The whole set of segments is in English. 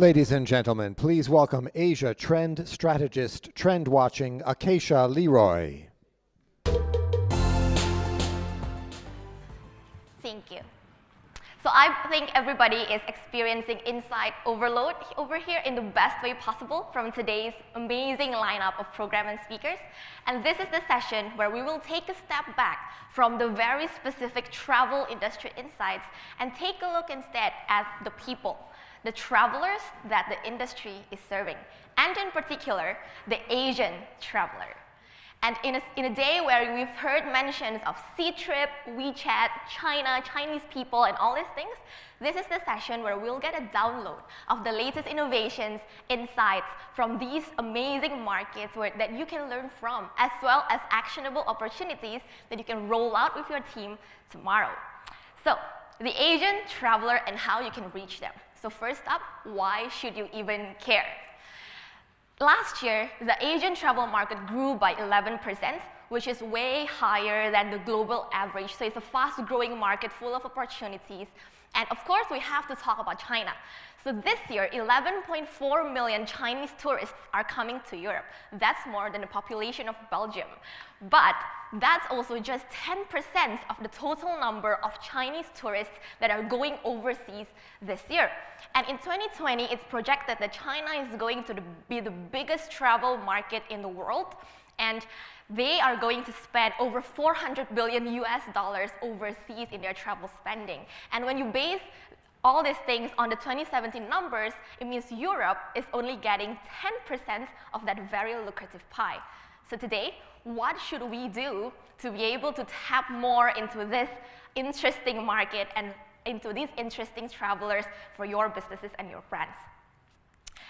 Ladies and gentlemen, please welcome Asia Trend Strategist, Trend Watching, Acacia Leroy. Thank you. So I think everybody is experiencing insight overload over here in the best way possible from today's amazing lineup of program and speakers. And this is the session where we will take a step back from the very specific travel industry insights and take a look instead at the people, the travelers that the industry is serving, and in particular, the Asian traveler. And in a day where we've heard mentions of C-Trip, WeChat, China, Chinese people, and all these things, this is the session where we'll get a download of the latest innovations, insights from these amazing markets that you can learn from, as well as actionable opportunities that you can roll out with your team tomorrow. So, the Asian traveler and how you can reach them. So first up, why should you even care? Last year, the Asian travel market grew by 11%, which is way higher than the global average. So it's a fast-growing market full of opportunities. And of course, we have to talk about China. So this year, 11.4 million Chinese tourists are coming to Europe. That's more than the population of Belgium. But that's also just 10% of the total number of Chinese tourists that are going overseas this year. And in 2020, it's projected that China is going to be the biggest travel market in the world. And they are going to spend over $400 billion overseas in their travel spending. And when you base all these things on the 2017 numbers, it means Europe is only getting 10% of that very lucrative pie. So today, what should we do to be able to tap more into this interesting market and into these interesting travelers for your businesses and your brands?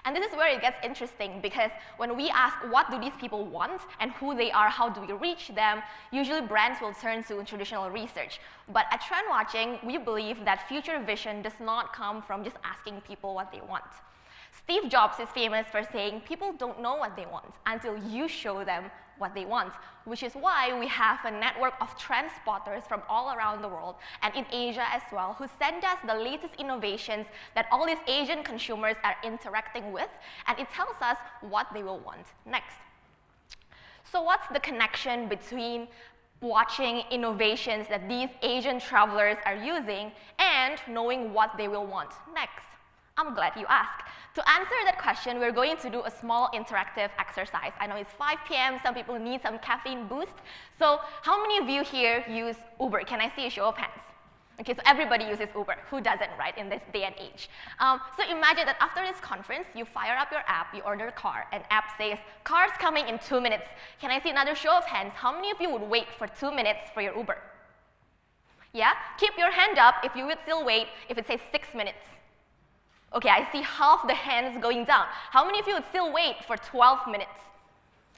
And this is where it gets interesting, because when we ask what do these people want and who they are, how do we reach them, usually brands will turn to traditional research. But at TrendWatching, we believe that future vision does not come from just asking people what they want. Steve Jobs is famous for saying people don't know what they want until you show them what they want, which is why we have a network of trend spotters from all around the world and in Asia as well, who send us the latest innovations that all these Asian consumers are interacting with, and it tells us what they will want next. So what's the connection between watching innovations that these Asian travelers are using and knowing what they will want next? I'm glad you asked. To answer that question, we're going to do a small interactive exercise. I know it's 5 p.m., some people need some caffeine boost. So how many of you here use Uber? Can I see a show of hands? Okay, so everybody uses Uber. Who doesn't, right, in this day and age? So imagine that after this conference, you fire up your app, you order a car, and app says, car's coming in 2 minutes. Can I see another show of hands? How many of you would wait for 2 minutes for your Uber? Yeah? Keep your hand up if you would still wait if it says 6 minutes. Okay, I see half the hands going down. How many of you would still wait for 12 minutes?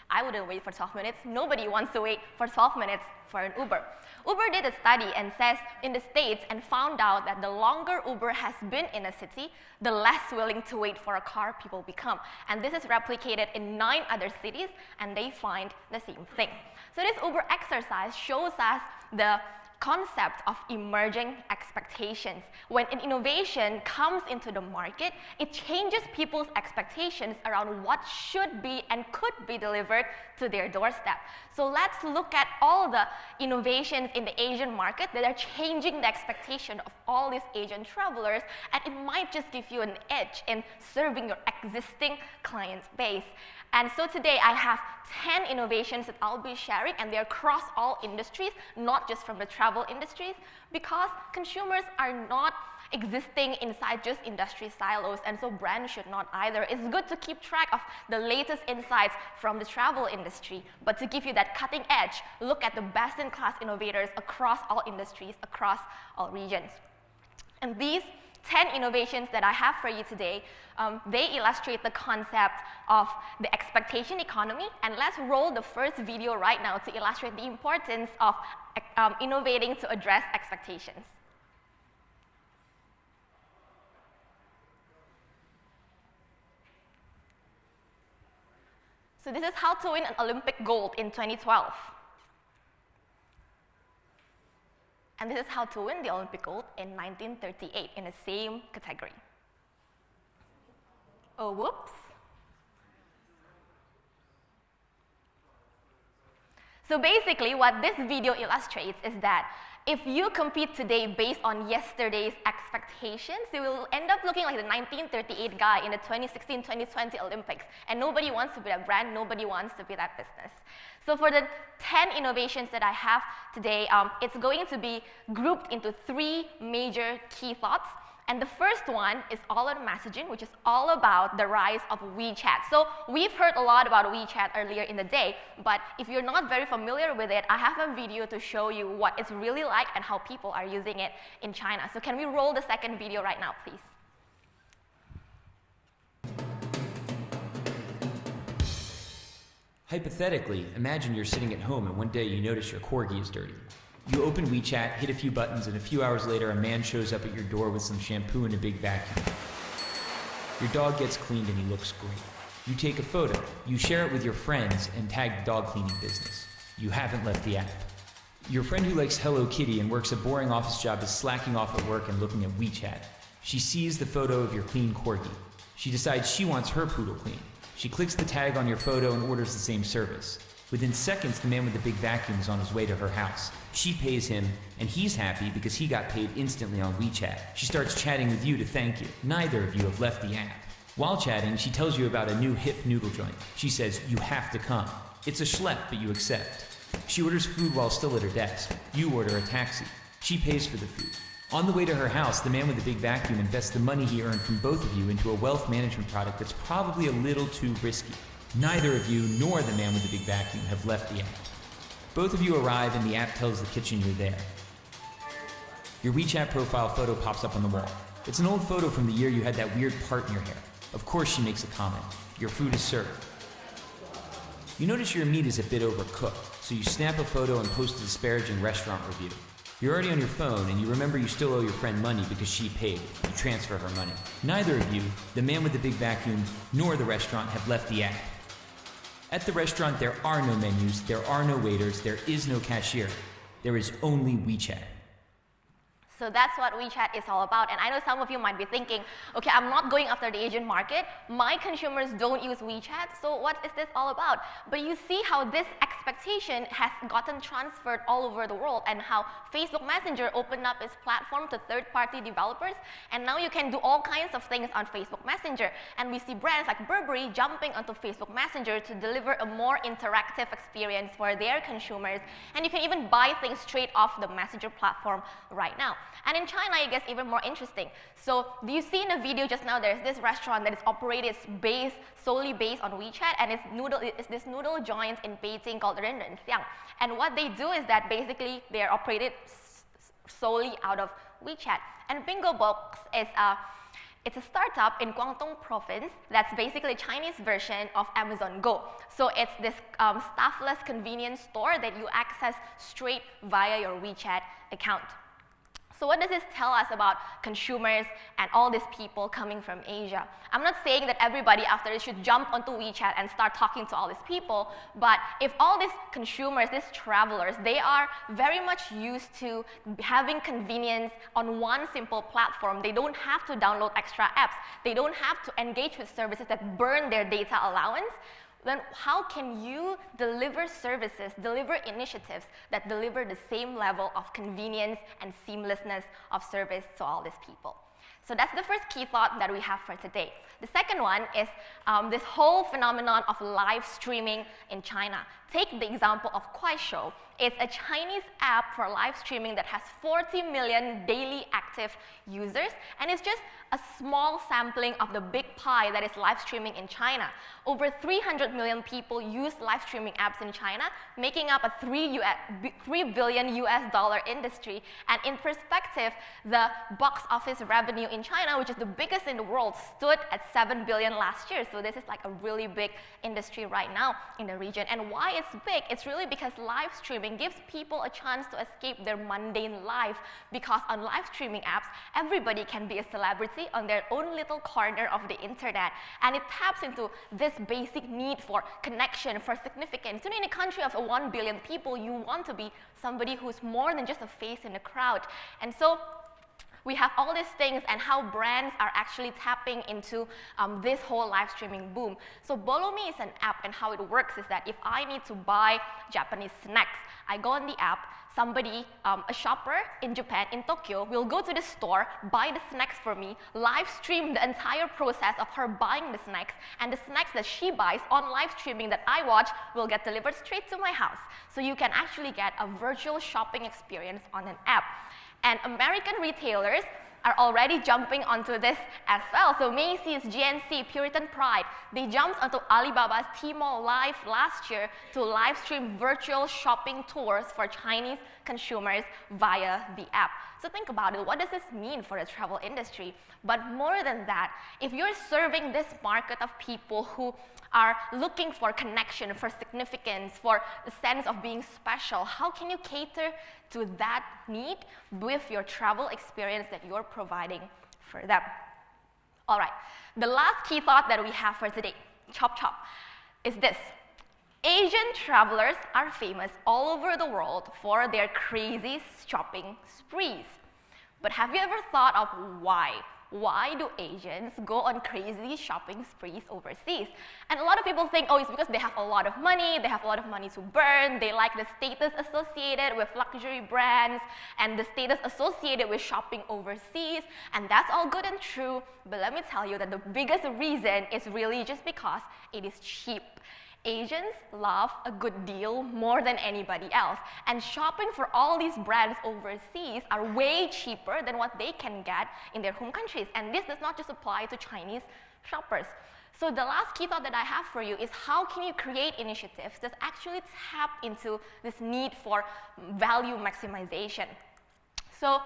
I wouldn't wait for 12 minutes. Nobody wants to wait for 12 minutes for an Uber. Uber did a study and says in the States and found out that the longer Uber has been in a city, the less willing to wait for a car people become. And this is replicated in 9 other cities, and they find the same thing. So this Uber exercise shows us the concept of emerging expectations. When an innovation comes into the market, it changes people's expectations around what should be and could be delivered to their doorstep. So let's look at all the innovations in the Asian market that are changing the expectation of all these Asian travelers, and it might just give you an edge in serving your existing client base. And so today I have 10 innovations that I'll be sharing, and they're across all industries, not just from the travel industries, because consumers are not existing inside just industry silos, and so brands should not either. It's good to keep track of the latest insights from the travel industry, but to give you that cutting edge, look at the best-in-class innovators across all industries, across all regions. And these 10 innovations that I have for you today, they illustrate the concept of the expectation economy. And let's roll the first video right now to illustrate the importance of innovating to address expectations. So this is how to win an Olympic gold in 2012. And this is how to win the Olympic gold in 1938 in the same category. Oh, whoops. So basically, what this video illustrates is that if you compete today based on yesterday's expectations, you will end up looking like the 1938 guy in the 2016-2020 Olympics. And nobody wants to be that brand, nobody wants to be that business. So for the 10 innovations that I have today, it's going to be grouped into 3 major key thoughts. And the first one is all on messaging, which is all about the rise of WeChat. So we've heard a lot about WeChat earlier in the day, but if you're not very familiar with it, I have a video to show you what it's really like and how people are using it in China. So can we roll the second video right now, please? Hypothetically, imagine you're sitting at home and one day you notice your corgi is dirty. You open WeChat, hit a few buttons, and a few hours later a man shows up at your door with some shampoo and a big vacuum. Your dog gets cleaned and he looks great. You take a photo, you share it with your friends, and tag the dog cleaning business. You haven't left the app. Your friend who likes Hello Kitty and works a boring office job is slacking off at work and looking at WeChat. She sees the photo of your clean corgi. She decides she wants her poodle clean. She clicks the tag on your photo and orders the same service. Within seconds, the man with the big vacuum is on his way to her house. She pays him, and he's happy because he got paid instantly on WeChat. She starts chatting with you to thank you. Neither of you have left the app. While chatting, she tells you about a new hip noodle joint. She says, you have to come. It's a schlep, but you accept. She orders food while still at her desk. You order a taxi. She pays for the food. On the way to her house, the man with the big vacuum invests the money he earned from both of you into a wealth management product that's probably a little too risky. Neither of you nor the man with the big vacuum have left the app. Both of you arrive and the app tells the kitchen you're there. Your WeChat profile photo pops up on the wall. It's an old photo from the year you had that weird part in your hair. Of course she makes a comment. Your food is served. You notice your meat is a bit overcooked, so you snap a photo and post a disparaging restaurant review. You're already on your phone and you remember you still owe your friend money because she paid. You transfer her money. Neither of you, the man with the big vacuum, nor the restaurant have left the app. At the restaurant, there are no menus, there are no waiters, there is no cashier. There is only WeChat. So that's what WeChat is all about. And I know some of you might be thinking, okay, I'm not going after the Asian market. My consumers don't use WeChat, so what is this all about? But you see how this expectation has gotten transferred all over the world and how Facebook Messenger opened up its platform to third-party developers. And now you can do all kinds of things on Facebook Messenger. And we see brands like BURBERRY jumping onto Facebook Messenger to deliver a more interactive experience for their consumers. And you can even buy things straight off the Messenger platform right now. And in China, it gets even more interesting. So do you see in the video just now, there's this restaurant that is operated solely based on WeChat, and it's this noodle joint in Beijing called RENRENXIANG. And what they do is that basically they're operated solely out of WeChat. And BINGOBOX is it's a startup in Guangdong province that's basically a Chinese version of Amazon Go. So it's this staffless convenience store that you access straight via your WeChat account. So what does this tell us about consumers and all these people coming from Asia? I'm not saying that everybody after this should jump onto WeChat and start talking to all these people, but if all these consumers, these travelers, they are very much used to having convenience on one simple platform. They don't have to download extra apps. They don't have to engage with services that burn their data allowance. Then how can you deliver services, deliver initiatives that deliver the same level of convenience and seamlessness of service to all these people? So that's the first key thought that we have for today. The second one is this whole phenomenon of live streaming in China. Take the example of KUAISHOU. It's a Chinese app for live streaming that has 40 million daily active users, and it's just a small sampling of the big pie that is live streaming in China. Over 300 million people use live streaming apps in China, making up a $3 billion industry. And in perspective, the box office revenue in China, which is the biggest in the world, stood at $7 billion last year. So this is like a really big industry right now in the region. And why it's big? It's really because live streaming gives people a chance to escape their mundane life, because on live streaming apps, everybody can be a celebrity on their own little corner of the internet. And it taps into this basic need for connection, for significance. You know, in a country of 1 billion people, you want to be somebody who's more than just a face in a crowd. And so We have all these things and how brands are actually tapping into this whole live streaming boom. So BOLOMEE is an app, and how it works is that if I need to buy Japanese snacks, I go on the app, somebody, a shopper in Japan, in Tokyo, will go to the store, buy the snacks for me, live stream the entire process of her buying the snacks, and the snacks that she buys on live streaming that I watch will get delivered straight to my house. So you can actually get a virtual shopping experience on an app. And American retailers are already jumping onto this as well. So MACY'S, GNC, Puritan Pride, they jumped onto Alibaba's Tmall Live last year to live stream virtual shopping tours for Chinese consumers via the app. So think about it, what does this mean for the travel industry? But more than that, if you're serving this market of people who are looking for connection, for significance, for the sense of being special, how can you cater to that need with your travel experience that you're providing for them? All right, the last key thought that we have for today, chop chop, is this. Asian travelers are famous all over the world for their crazy shopping sprees. But have you ever thought of why? Why do Asians go on crazy shopping sprees overseas? And a lot of people think, oh, it's because they have a lot of money to burn, they like the status associated with luxury brands, and the status associated with shopping overseas, and that's all good and true, but let me tell you that the biggest reason is really just because it is cheap. Asians love a good deal more than anybody else, and shopping for all these brands overseas are way cheaper than what they can get in their home countries. And this does not just apply to Chinese shoppers. So the last key thought that I have for you is how can you create initiatives that actually tap into this need for value maximization? So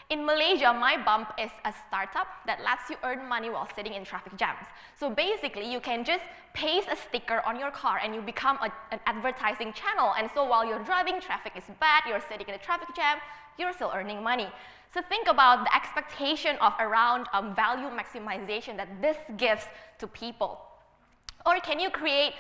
in Malaysia, MYBUMP is a startup that lets you earn money while sitting in traffic jams. So basically, you can just paste a sticker on your car and you become an advertising channel. And so while you're driving, traffic is bad, you're sitting in a traffic jam, you're still earning money. So think about the expectation of around value maximization that this gives to people. Or can you create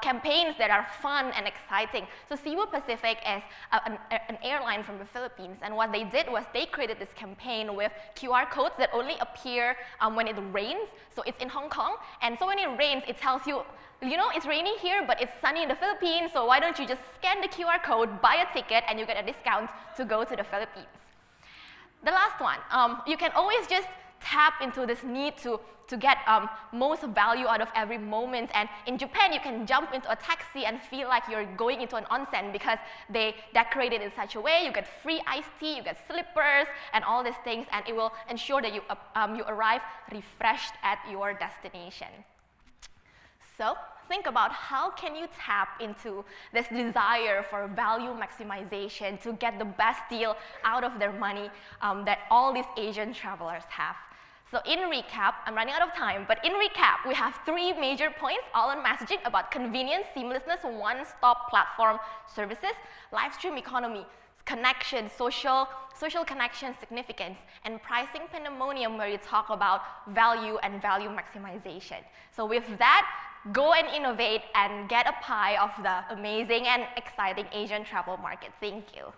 campaigns that are fun and exciting? So CEBU Pacific is an airline from the Philippines, and what they did was they created this campaign with QR codes that only appear when it rains. So it's in Hong Kong, and so when it rains, it tells you, you know, it's raining here, but it's sunny in the Philippines, so why don't you just scan the QR code, buy a ticket, and you get a discount to go to the Philippines. The last one, you can always just tap into this need to get most value out of every moment. And in Japan, you can jump into a taxi and feel like you're going into an onsen because they decorate it in such a way. You get free iced tea, you get slippers, and all these things, and it will ensure that you arrive refreshed at your destination. So think about how can you tap into this desire for value maximization to get the best deal out of their money that all these Asian travelers have. So in recap, I'm running out of time, but in recap, we have 3 major points all on messaging about convenience, seamlessness, one-stop platform services, live stream economy, connection, social connection, significance, and pricing pandemonium where you talk about value and value maximization. So with that, go and innovate and get a pie of the amazing and exciting Asian travel market. Thank you.